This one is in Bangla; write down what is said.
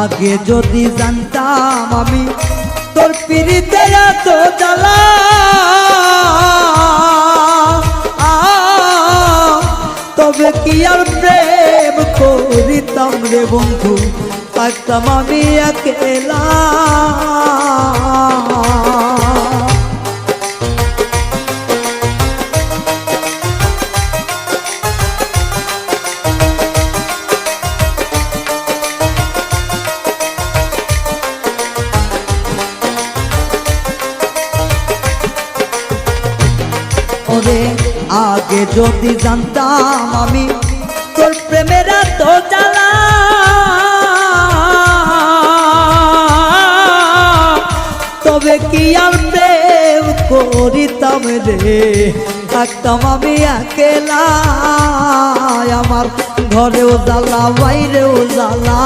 আগে যদি জানতাম আমি তোর পিরিতে এত জ্বালা, তবে কি আর প্রেম করিতাম রে বন্ধু, থাকতাম আমি একলা। ওরে আগে যদি জানতাম আমি তোর প্রেমের এত জ্বালা, তবে কি আর প্রেম করিতাম রে, থাকতাম আমি একলা। আমার ঘরেও জ্বালা বাইরেও জ্বালা।